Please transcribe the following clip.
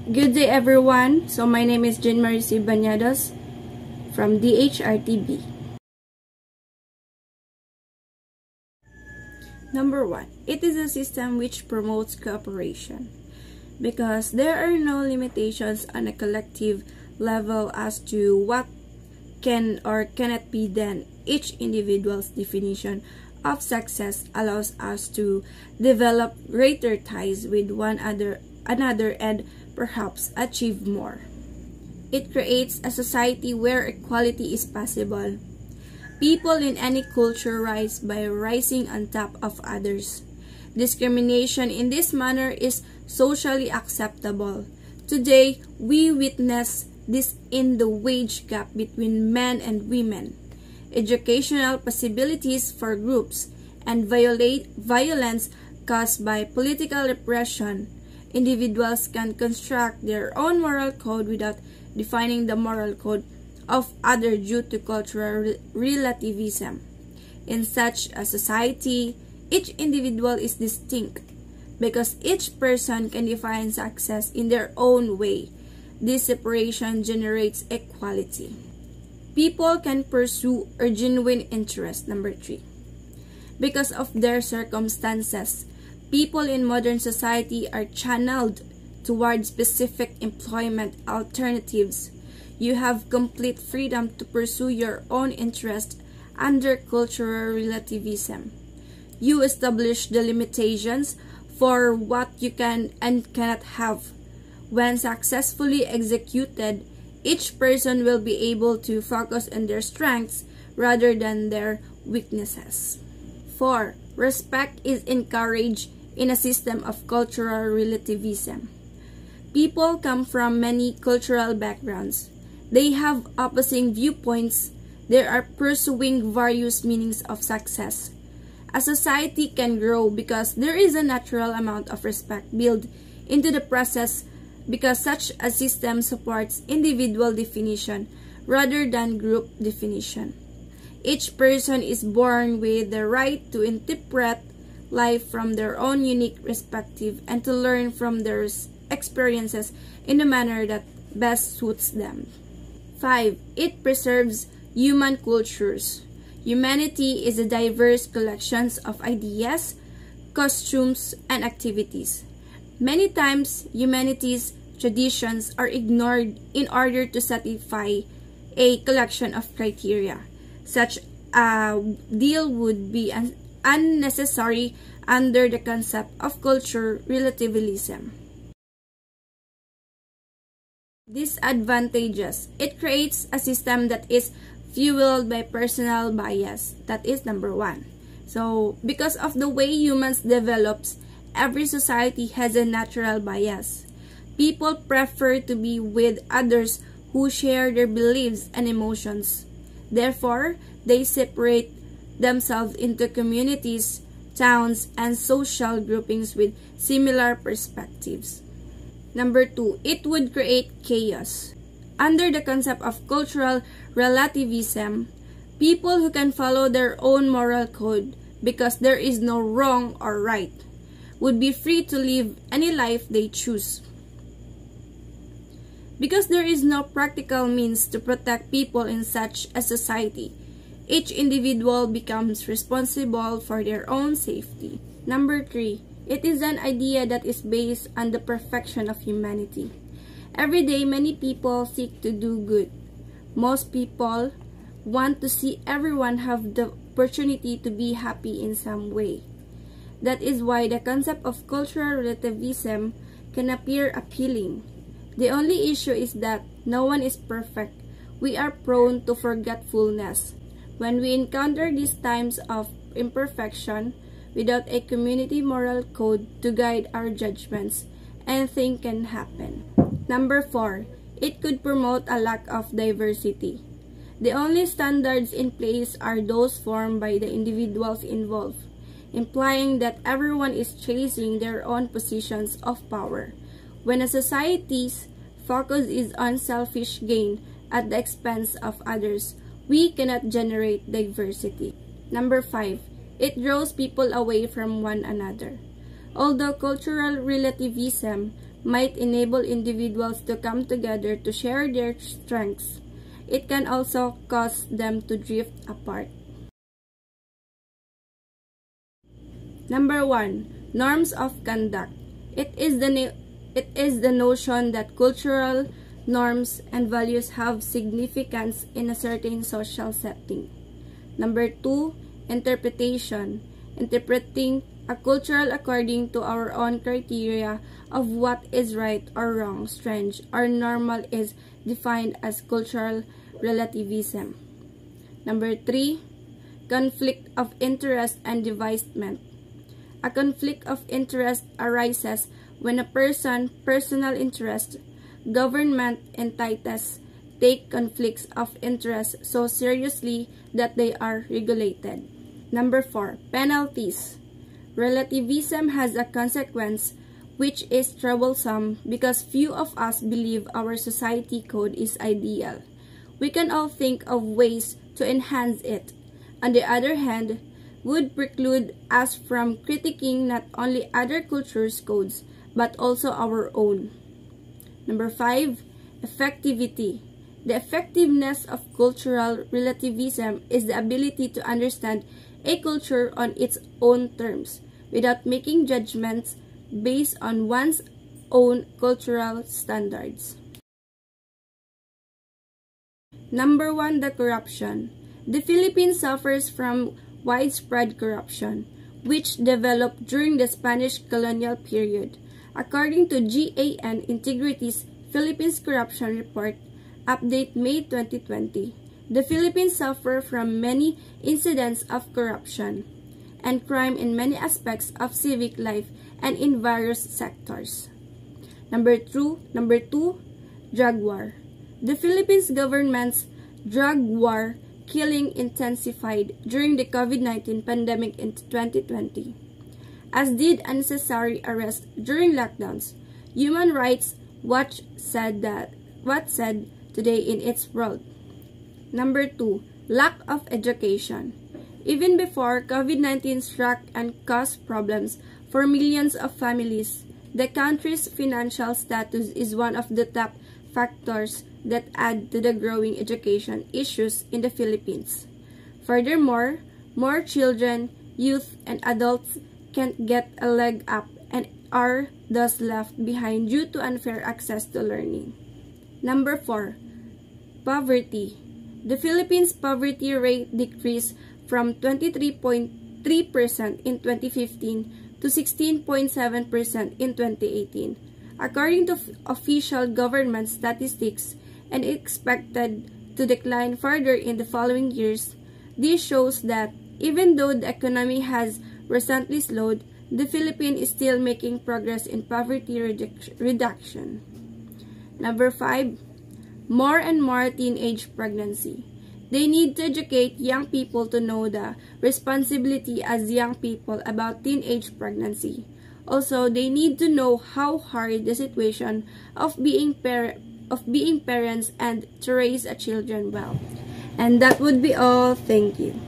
Good day everyone. So my name is Jean Marie C. Banyados from DHRTB. Number 1. It is a system which promotes cooperation because there are no limitations on a collective level as to what can or cannot be done. Each individual's definition of success allows us to develop greater ties with another and perhaps achieve more. It creates a society where equality is possible. People in any culture rise by rising on top of others. Discrimination in this manner is socially acceptable. Today, we witness this in the wage gap between men and women, educational possibilities for groups, and violence caused by political repression. Individuals can construct their own moral code without defining the moral code of others due to cultural relativism. In such a society, each individual is distinct because each person can define success in their own way. This separation generates equality. People can pursue a genuine interest. Number 3. Because of their circumstances, people in modern society are channeled toward specific employment alternatives. You have complete freedom to pursue your own interest under cultural relativism. You establish the limitations for what you can and cannot have. When successfully executed, each person will be able to focus on their strengths rather than their weaknesses. 4. Respect is encouraged in a system of cultural relativism. People come from many cultural backgrounds. They have opposing viewpoints. They are pursuing various meanings of success. A society can grow because there is a natural amount of respect built into the process because such a system supports individual definition rather than group definition. Each person is born with the right to interpret life from their own unique perspective and to learn from their experiences in a manner that best suits them. 5. It preserves human cultures. Humanity is a diverse collection of ideas, costumes, and activities. Many times, humanity's traditions are ignored in order to satisfy a collection of criteria. Such a deal would be unnecessary under the concept of cultural relativism. Disadvantages. It creates a system that is fueled by personal bias. That is number 1. So, because of the way humans develops, every society has a natural bias. People prefer to be with others who share their beliefs and emotions. Therefore, they separate themselves into communities, towns, and social groupings with similar perspectives. Number 2, it would create chaos. Under the concept of cultural relativism, people who can follow their own moral code because there is no wrong or right would be free to live any life they choose. Because there is no practical means to protect people in such a society, each individual becomes responsible for their own safety. Number 3, it is an idea that is based on the perfection of humanity. Every day, many people seek to do good. Most people want to see everyone have the opportunity to be happy in some way. That is why the concept of cultural relativism can appear appealing. The only issue is that no one is perfect. We are prone to forgetfulness. When we encounter these times of imperfection without a community moral code to guide our judgments, anything can happen. Number 4, it could promote a lack of diversity. The only standards in place are those formed by the individuals involved, implying that everyone is chasing their own positions of power. When a society's focus is on selfish gain at the expense of others, we cannot generate diversity. Number 5, it draws people away from one another. Although cultural relativism might enable individuals to come together to share their strengths. It can also cause them to drift apart. Number 1. Norms of conduct. It is the notion that cultural norms and values have significance in a certain social setting. Number 2. Interpretation. Interpreting a culture according to our own criteria of what is right or wrong, strange, or normal is defined as cultural relativism. Number 3. Conflict of interest and devisement. A conflict of interest arises when a personal interest, government entities take conflicts of interest so seriously that they are regulated. Number 4. Penalties. Relativism has a consequence which is troublesome because few of us believe our society code is ideal. We can all think of ways to enhance it. On the other hand, would preclude us from critiquing not only other cultures' codes but also our own. Number 5. Effectivity. The effectiveness of cultural relativism is the ability to understand a culture on its own terms without making judgments based on one's own cultural standards. Number 1. The corruption. The Philippines suffers from widespread corruption, which developed during the Spanish colonial period. According to GAN Integrity's Philippines Corruption Report, update May 2020, the Philippines suffer from many incidents of corruption and crime in many aspects of civic life and in various sectors. Number 2, drug war. The Philippines government's drug war killing intensified during the COVID-19 pandemic in 2020, as did unnecessary arrests during lockdowns. Human Rights Watch said today in its world. Number 2, lack of education. Even before COVID-19 struck and caused problems for millions of families, the country's financial status is one of the top factors that add to the growing education issues in the Philippines. Furthermore, more children, youth, and adults can't get a leg up and are thus left behind due to unfair access to learning. Number 4, poverty. The Philippines' poverty rate decreased from 23.3% in 2015 to 16.7% in 2018, according to official government statistics, and expected to decline further in the following years. This shows that even though the economy has recently slowed, the Philippines is still making progress in poverty reduction. Number 5, more and more teenage pregnancy. They need to educate young people to know the responsibility as young people about teenage pregnancy. Also, they need to know how hard the situation of being parents and to raise a children well. And that would be all. Thank you.